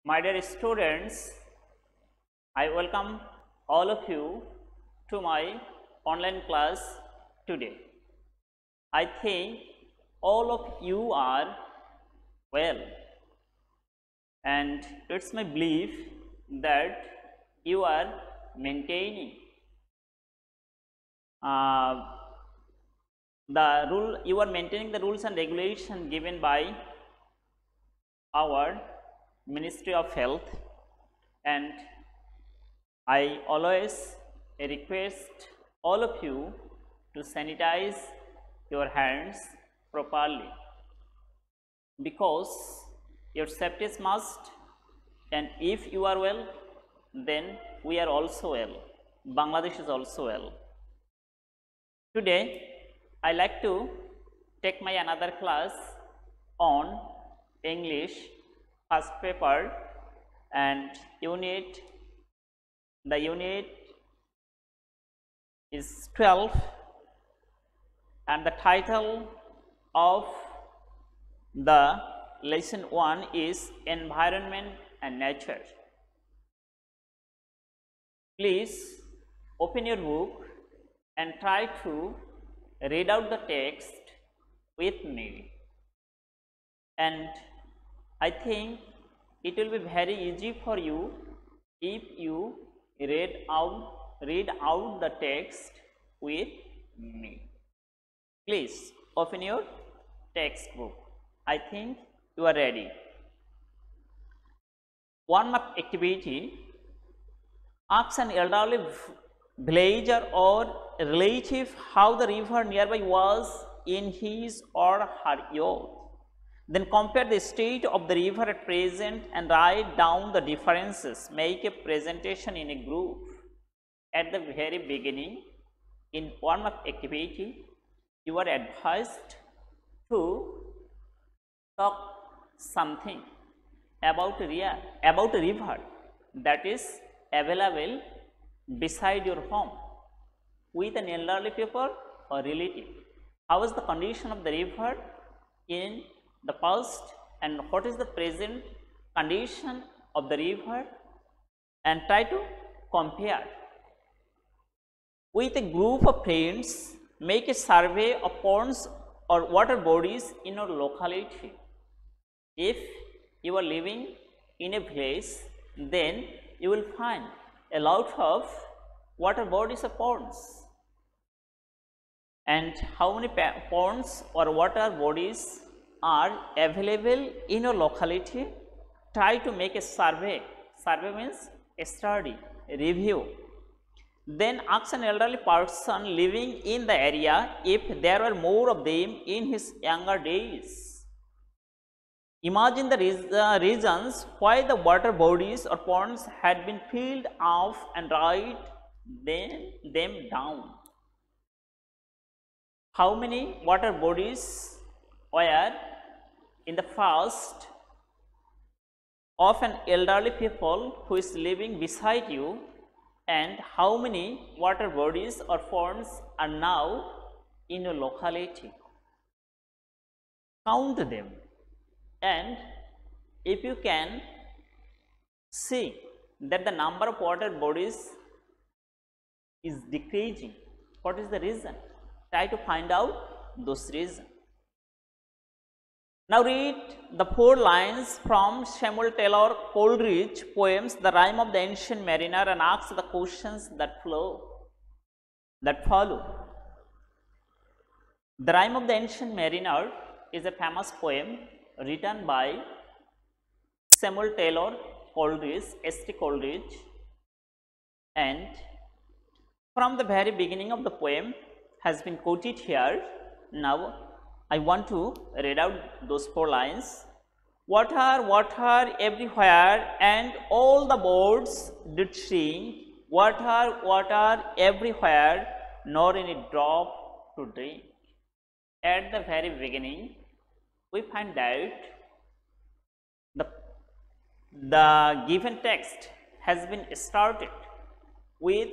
My dear students, I welcome all of you to my online class today. I think all of you are well, and it's my belief that you are maintaining uh, you are maintaining the rules and regulation given by our Ministry of Health, and I always request all of you to sanitize your hands properly, because your safety is must, and if you are well, then we are also well. Bangladesh is also well. Today I like to take my another class on English first paper, and the unit is 12, and the title of the lesson 1 is environment and nature. Please open your book and try to read out the text with me, and I think it will be very easy for you if you read out the text with me. Please open your textbook. I think you are ready. Warm-up activity: ask an elderly villager or relative how the river nearby was in his or her youth. Then compare the state of the river at present and write down the differences. Make a presentation in a group. At the very beginning, in warm-up activity, you are advised to talk something about a river that is available beside your home with an elderly people or relative. How is the condition of the river in the past, and what is the present condition of the river, and try to compare. With a group of friends, make a survey of ponds or water bodies in your locality. If you are living in a village, then you will find a lot of water bodies or ponds. And how many ponds or water bodies are available in your locality? Try to make a survey. Survey means a study, a review. Then ask an elderly person living in the area if there were more of them in his younger days. Imagine the reasons why the water bodies or ponds had been filled off and write them down. How many water bodies were in the past of an elderly people who is living beside you, and how many water bodies or ponds are now in your locality? Count them, and if you can see that the number of water bodies is decreasing, what is the reason? Try to find out those reasons. Now read the 4 lines from Samuel Taylor Coleridge poems The Rime of the Ancient Mariner, and ask the questions that follow. The Rime of the Ancient Mariner is a famous poem written by Samuel Taylor Coleridge, S.T. Coleridge, and from the very beginning of the poem has been quoted here. Now I want to read out those 4 lines. Water, water everywhere, and all the birds did sing. Water, water everywhere, nor any drop to drink. At the very beginning, we find that the given text has been started with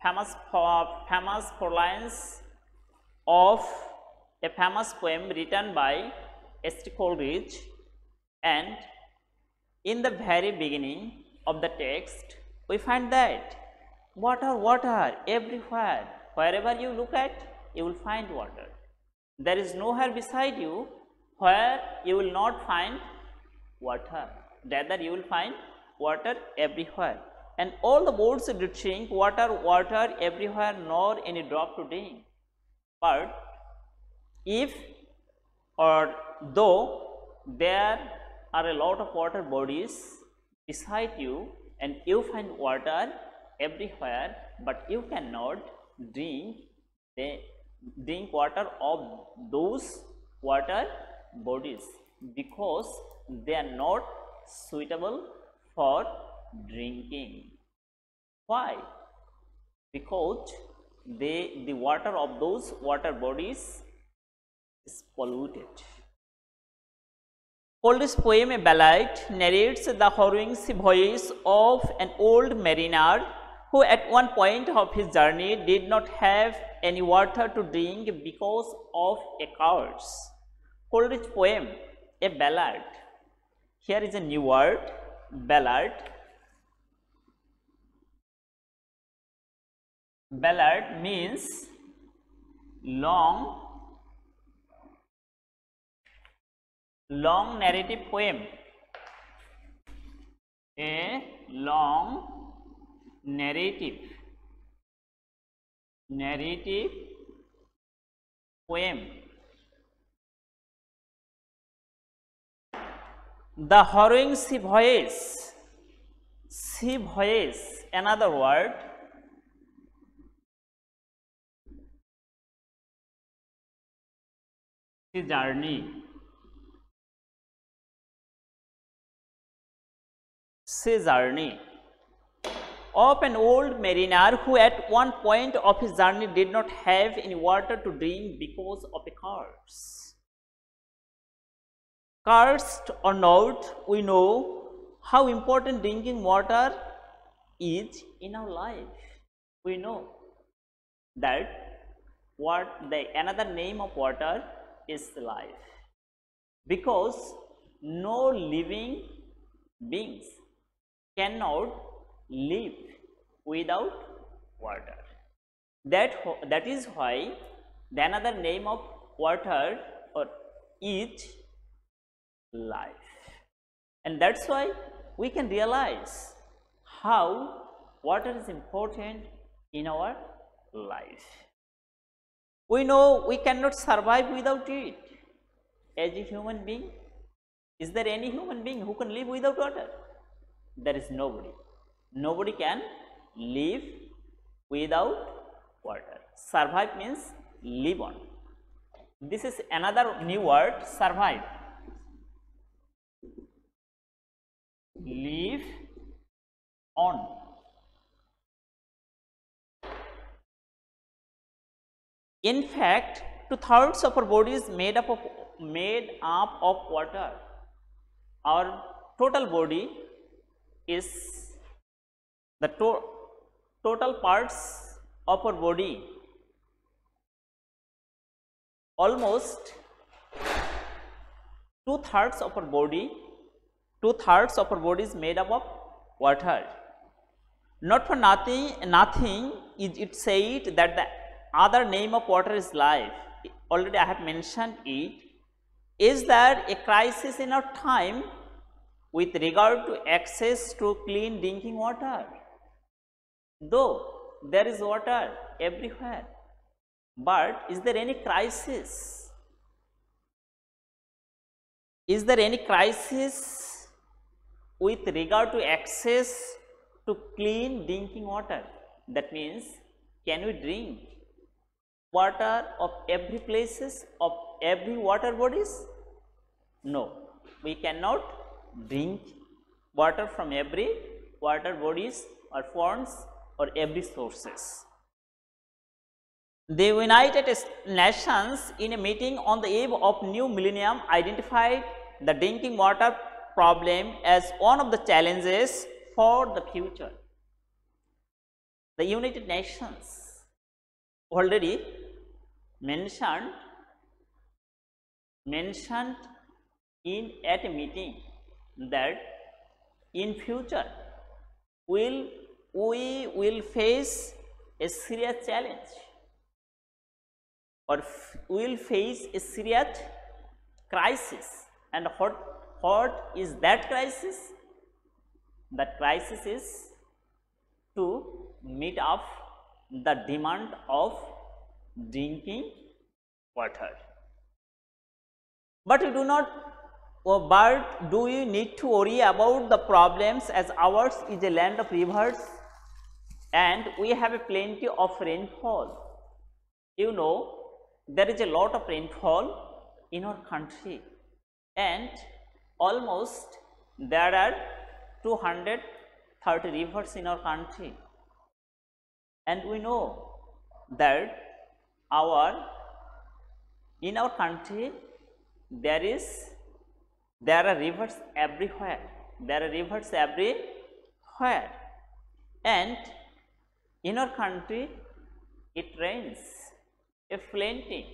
famous 4 lines of a famous poem written by S.T. Coleridge, and In the very beginning of the text, we find that water, water everywhere. Wherever you look at, you will find water. There is nowhere beside you where you will not find water. Rather, you will find water everywhere. And all the birds did drink water, water everywhere, nor any drop to drink. But if or though there are a lot of water bodies beside you and you find water everywhere, but you cannot drink water of those water bodies because they are not suitable for drinking. Why? Because the water of those water bodies is polluted. Coleridge's poem A Ballad narrates the harrowing voyage of an old mariner who at one point of his journey did not have any water to drink because of a curse. Coleridge's poem A Ballad. Here is a new word, ballad. Ballad means long narrative poem. A long narrative poem. The harrowing sea voyage, another word. Sea journey, of an old mariner who at one point of his journey did not have any water to drink because of a curse. Cursed or not, we know how important drinking water is in our life. We know that another name of water is life, because no living beings cannot live without water. That is why the another name of water is life, and that's why we can realize how water is important in our life. We know we cannot survive without it. As a human being, is there any human being who can live without water? There is nobody. Nobody can live without water. Survive means live on. This is another new word, survive. Live on. In fact, 2/3 of our body is made up of water. Our total body is the total parts of our body. Almost 2/3 of our body is made up of water. Not for nothing is it said that the other name of water is life. Already I have mentioned it. Is there a crisis in our time with regard to access to clean drinking water? Though there is water everywhere, but is there any crisis? Is there any crisis with regard to access to clean drinking water? That means, can we drink water of every places, of every water bodies? No, we cannot drink water from every water bodies or ponds or every sources. The United Nations in a meeting on the eve of new millennium identified the drinking water problem as one of the challenges for the future. The United Nations already mentioned at a meeting that in future we will face a serious challenge, or we will face a serious crisis. And what is that crisis? That crisis is to meet up the demand of drinking water. But do you need to worry about the problems, as ours is a land of rivers and we have a plenty of rainfall. You know, there is a lot of rainfall in our country, and almost there are 230 rivers in our country, and we know that in our country there are rivers everywhere. And in our country it rains a plenty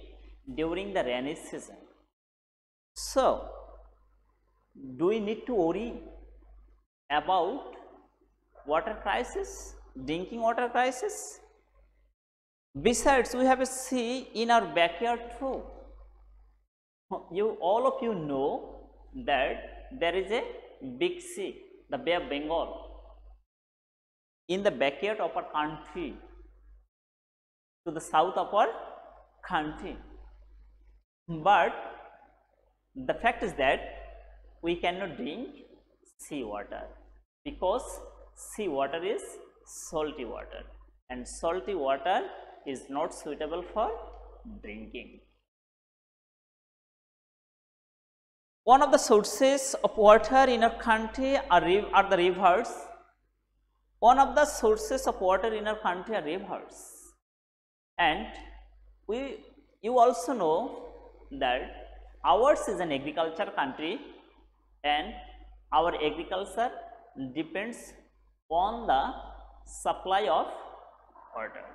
during the rainy season. So do we need to worry about water crisis, drinking water crisis? Besides, we have a sea in our backyard too. All of you know that there is a big sea, the Bay of Bengal, in the backyard of our country, to the south of our country. But the fact is that we cannot drink sea water, because sea water is salty water, and salty water is not suitable for drinking. One of the sources of water in our country are the rivers. And you also know that ours is an agriculture country, and our agriculture depends on the supply of water.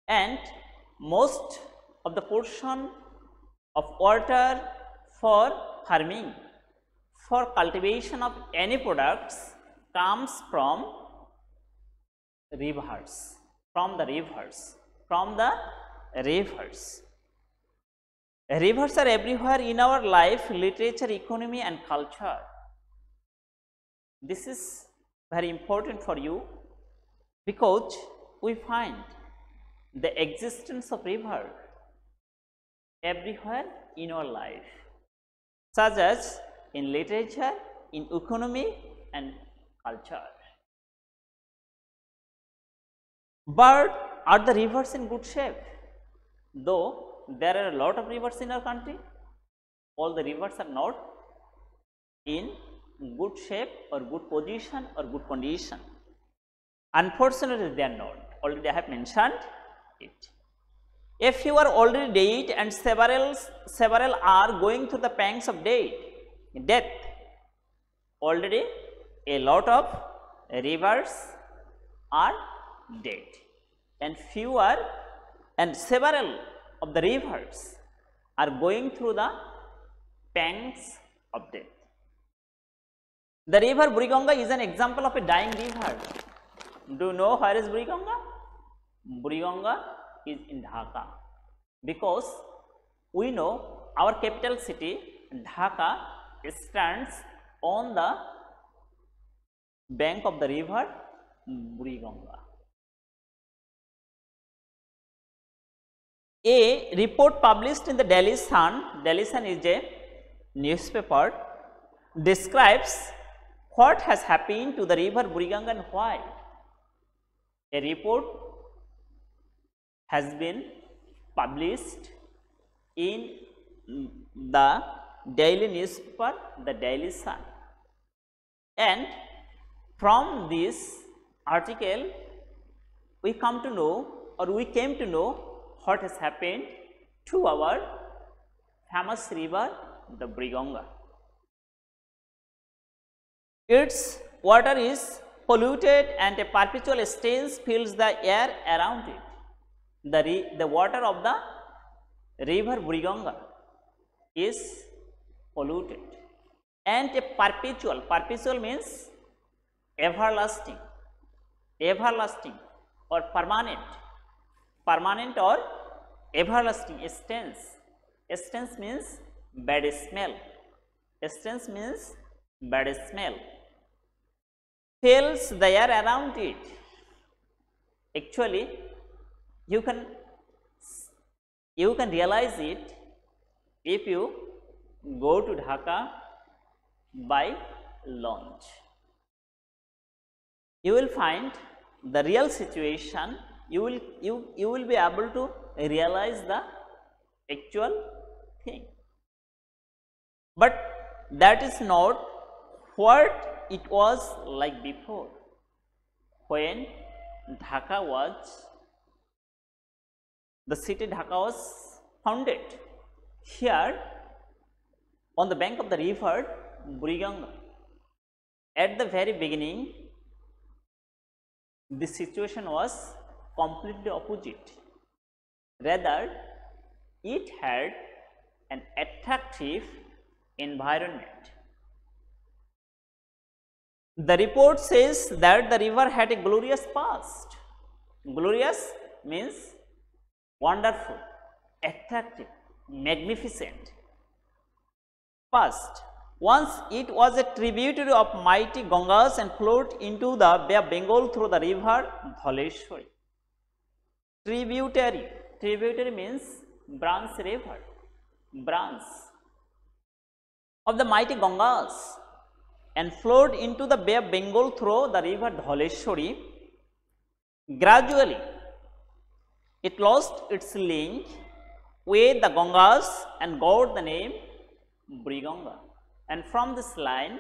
And most of the portion of water for farming, for cultivation of any products, comes from rivers, Rivers are everywhere in our life, literature, economy and culture. This is very important for you, because we find the existence of river everywhere in our life, such as in literature, in economy and culture. But are the rivers in good shape? Though there are a lot of rivers in our country, all the rivers are not in good shape or good position or good condition. Unfortunately, they are not. Already I have mentioned it. A few are already dead, and several are going through the pangs of death. Already a lot of rivers are dead, and several of the rivers are going through the pangs of death. The river Buriganga is an example of a dying river. Do you know where is Buriganga? Buriganga is in Dhaka, because we know our capital city Dhaka stands on the bank of the river Buriganga. A report published in the Delhi Sun is a newspaper, describes what has happened to the river Buriganga and why. A report has been published in the daily newspaper, the Daily Sun, and from this article we came to know what has happened to our famous river, the Buriganga. Its water is polluted and a perpetual stench fills the air around it. The water of the river Buriganga is polluted, and a perpetual. Perpetual means everlasting, everlasting or permanent, permanent or everlasting. Stench, stench means bad smell, stench means bad smell. Fills the air around it. Actually you can realize it if you go to Dhaka by launch. You will find the real situation. You will be able to realize the actual thing, but that is not what it was like before when Dhaka was, the city Dhaka was founded. Here on the bank of the river Buriganga, at the very beginning the situation was completely opposite. Rather, it had an attractive environment. The report says that the river had a glorious past. Glorious means wonderful, attractive, magnificent past. Once it was a tributary of mighty Gangas and flowed into the Bay of Bengal through the river Dhaleshwari. Tributary, tributary means branch river, branch of the mighty Gangas and flowed into the Bay of Bengal through the river Dhaleshwari. Gradually, it lost its link with the Gangas and got the name Buriganga. And from this line,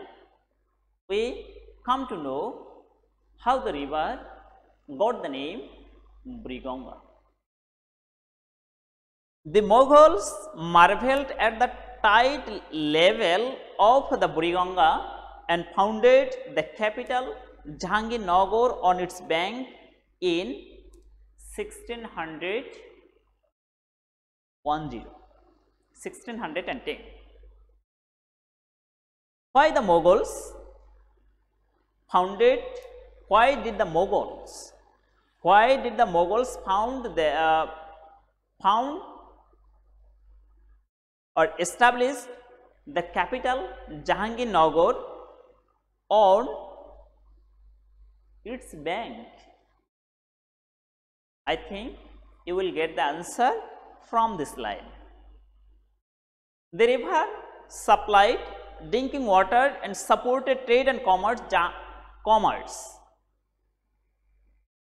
we come to know how the river got the name Buriganga. The Mughals marveled at the tide level of the Buriganga and founded the capital Jahangirnagar on its bank in 1610. Why the Mughals founded? Why did the Mughals found or established the capital Jahangirnagar on its bank? I think you will get the answer from this line. The river supplied drinking water and supported trade and commerce.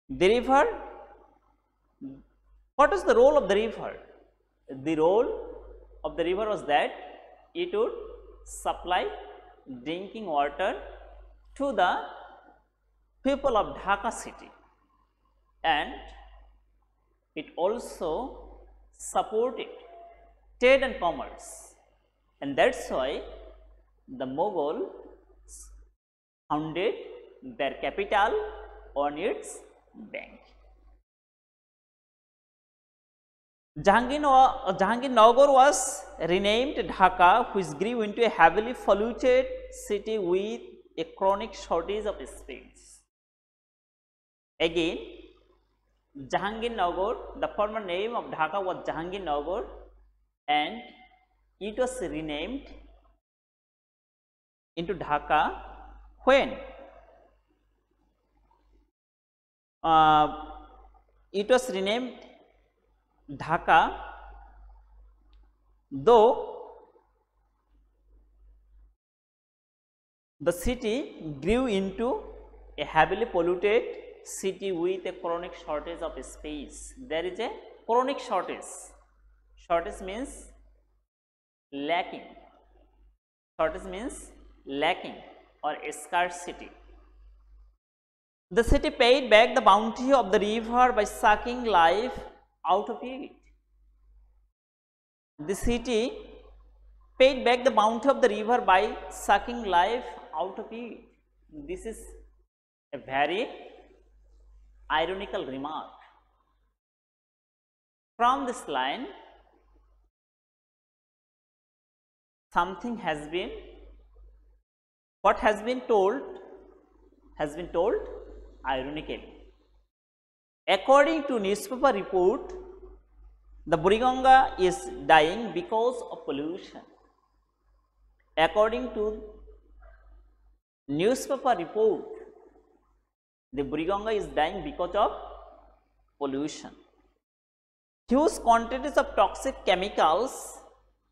The river, what is the role of the river? The role of the river was that it would supply drinking water to the people of Dhaka city, and it also supported trade and commerce, and that is why the Mughals founded their capital on its bank. Jahangirnagar was renamed Dhaka, which grew into a heavily polluted city with a chronic shortage of springs. Again, Jahangirnagar, the former name of Dhaka was Jahangirnagar, and it was renamed into Dhaka when it was renamed Dhaka, though the city grew into a heavily polluted city with a chronic shortage of space. There is a chronic shortage. Shortage means lacking. Shortage means lacking or scarcity. The city paid back the bounty of the river by sucking life out of it. The city paid back the bounty of the river by sucking life out of it. This is a very ironical remark. From this line, something has been what has been told ironically. According to newspaper report, the Buriganga is dying because of pollution. According to newspaper report, the Buriganga is dying because of pollution. Huge quantities of toxic chemicals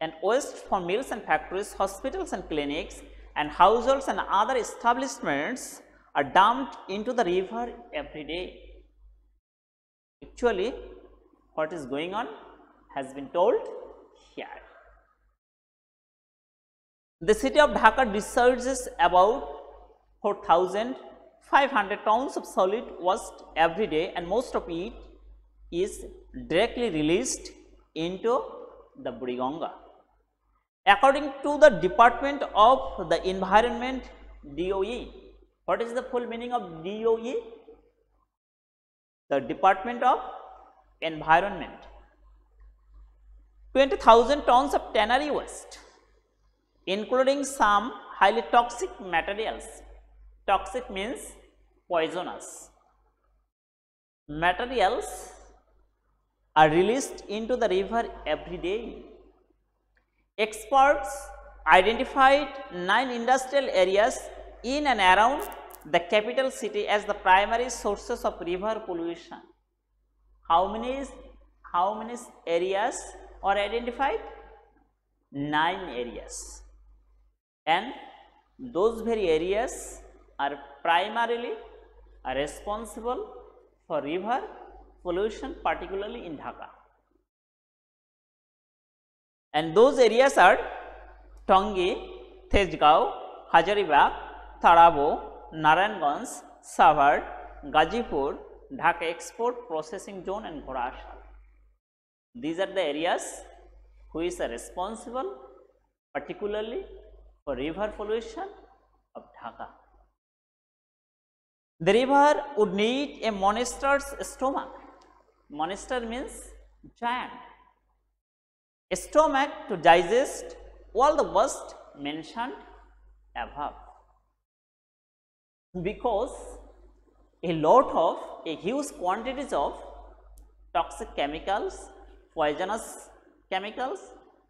and waste from mills and factories, hospitals and clinics, and households and other establishments are dumped into the river every day. Actually, what is going on has been told here. The city of Dhaka discharges about 4,500 tons of solid waste every day, and most of it is directly released into the Buriganga. According to the Department of the Environment, DOE, what is the full meaning of DOE? The Department of Environment. 20,000 tons of tannery waste, including some highly toxic materials. Toxic means poisonous. Materials are released into the river every day. Experts identified 9 industrial areas in and around the capital city as the primary sources of river pollution. How many areas are identified? 9 areas, and those very areas are primarily responsible for river pollution, particularly in Dhaka. And those areas are Tongi, Tejgaon, Hazaribagh, Tarabo, Narayanganj, Savard, Gazipur, Dhaka Export Processing Zone, and Ghorasal. These are the areas which are responsible particularly for river pollution of Dhaka. The river would need a monster's stomach. Monster means giant. A stomach to digest all the waste mentioned above, because a huge quantities of toxic chemicals, poisonous chemicals,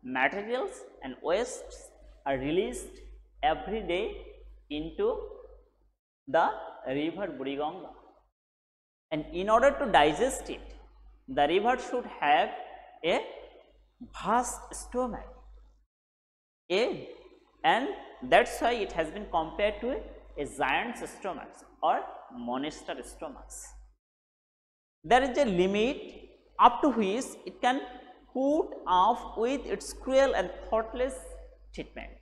materials, and wastes are released every day into the river Buriganga. And in order to digest it, the river should have a vast stomach, and that's why it has been compared to a giant's stomach or monster stomachs. There is a limit up to which it can put off with its cruel and thoughtless treatment.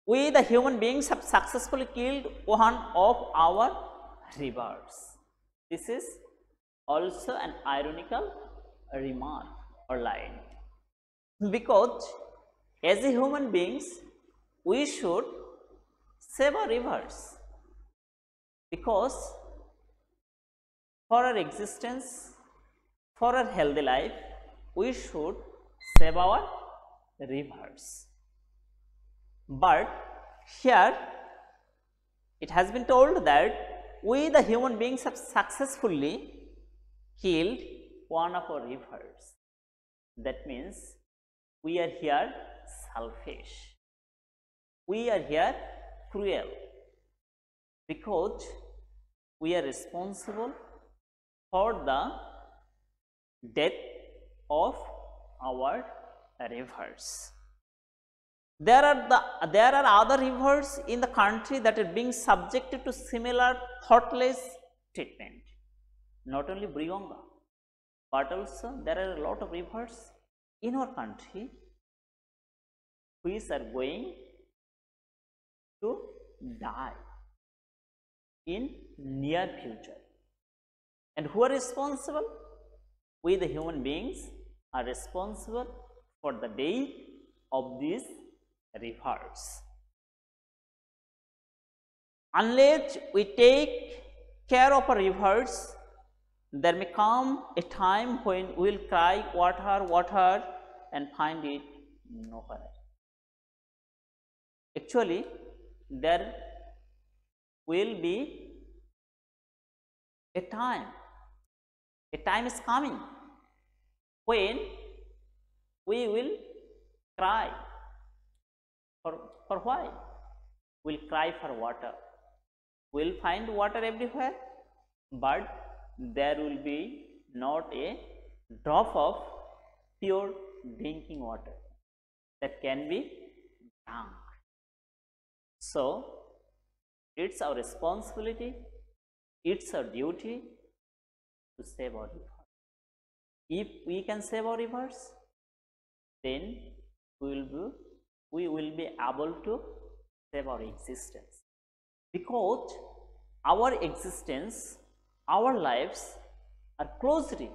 We the human beings have successfully killed one of our rivers. This is also an ironical remark or line, because as a human beings we should save our rivers, because for our existence, for our healthy life, we should save our rivers. But here it has been told that we the human beings have successfully killed one of our rivers. That means we are here selfish, we are here cruel, because we are responsible for the death of our rivers. There are other rivers in the country that are being subjected to similar thoughtless treatment. Not only Buriganga, but also there are a lot of rivers in our country which are going to die in near future. And who are responsible? We the human beings are responsible for the death of these rivers. Unless we take care of our rivers, there may come a time when we will cry water, water, and find it nowhere. Actually, there will be a time is coming when we will cry for why? We'll cry for water. We'll find water everywhere, but there will be not a drop of pure drinking water that can be drunk. So it's our responsibility, it's our duty to save our river. If we can save our rivers, then we will be able to save our existence, because our existence, our lives are closely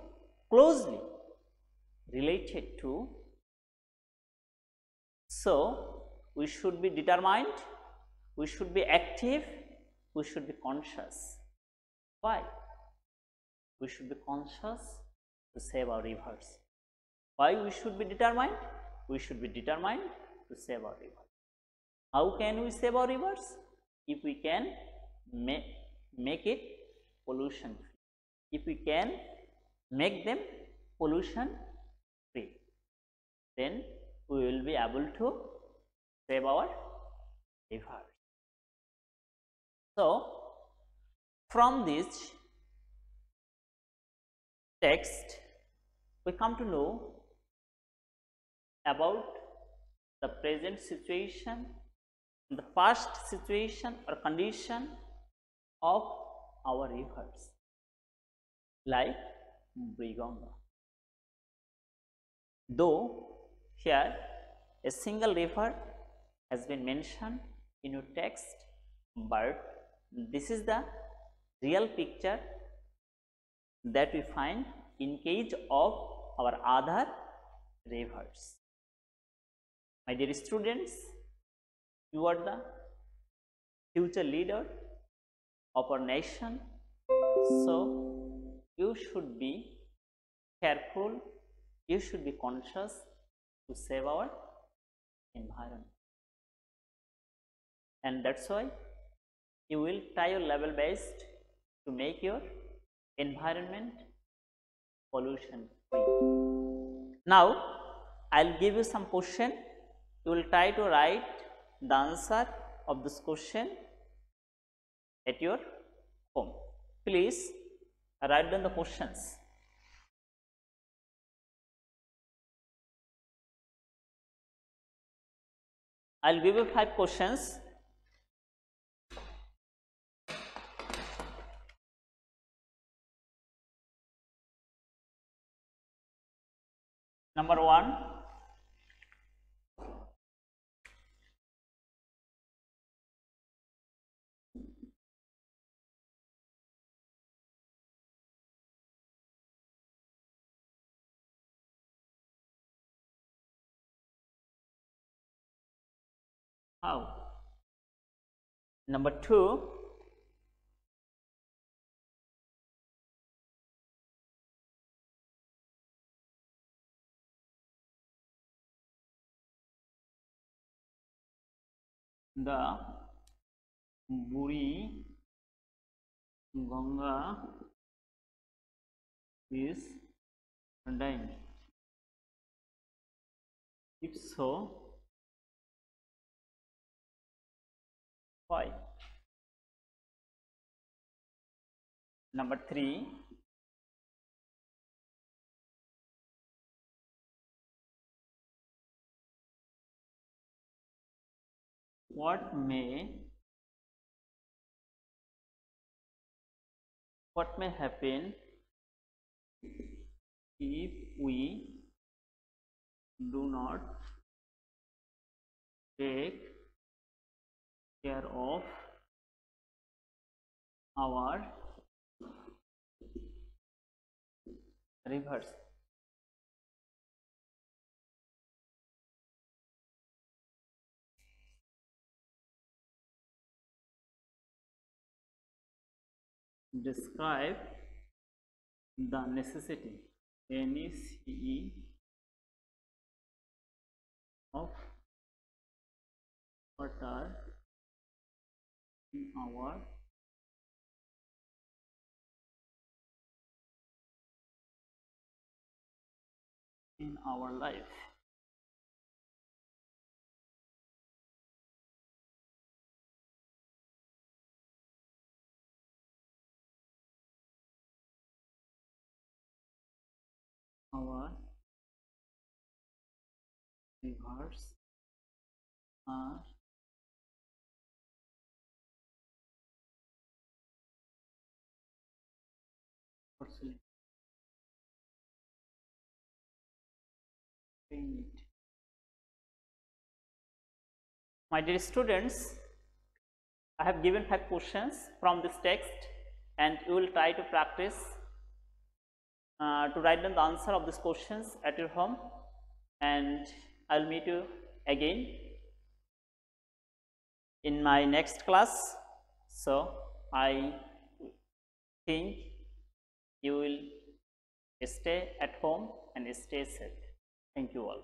related to. So we should be determined, we should be active, we should be conscious. Why? We should be conscious to save our rivers. Why we should be determined? We should be determined to save our rivers. How can we save our rivers? If we can make it pollution free. If we can make them pollution free, then we will be able to save our rivers. So from this text, we come to know about the present situation, the past situation or condition of our rivers, like Buiganga. Though here a single river has been mentioned in your text, but this is the real picture that we find in case of our other rivers. My dear students, you are the future leader of our nation, so you should be careful, you should be conscious to save our environment. And that's why you will try your level best to make your environment pollution free. Now I'll give you some question. You will try to write the answer of this question at your home. Please write down the questions. I'll give you 5 questions. Number 1, how? Number 2, the Buri Ganga is dying. If so, why? Number 3, what may happen if we do not take care of our rivers? Describe the necessity, NECE, of water in our life. Our rivers are porcelain. My dear students, I have given 5 questions from this text, and you will try to practice to write down the answer of these questions at your home, and I will meet you again in my next class. So I think you will stay at home and stay safe. Thank you all.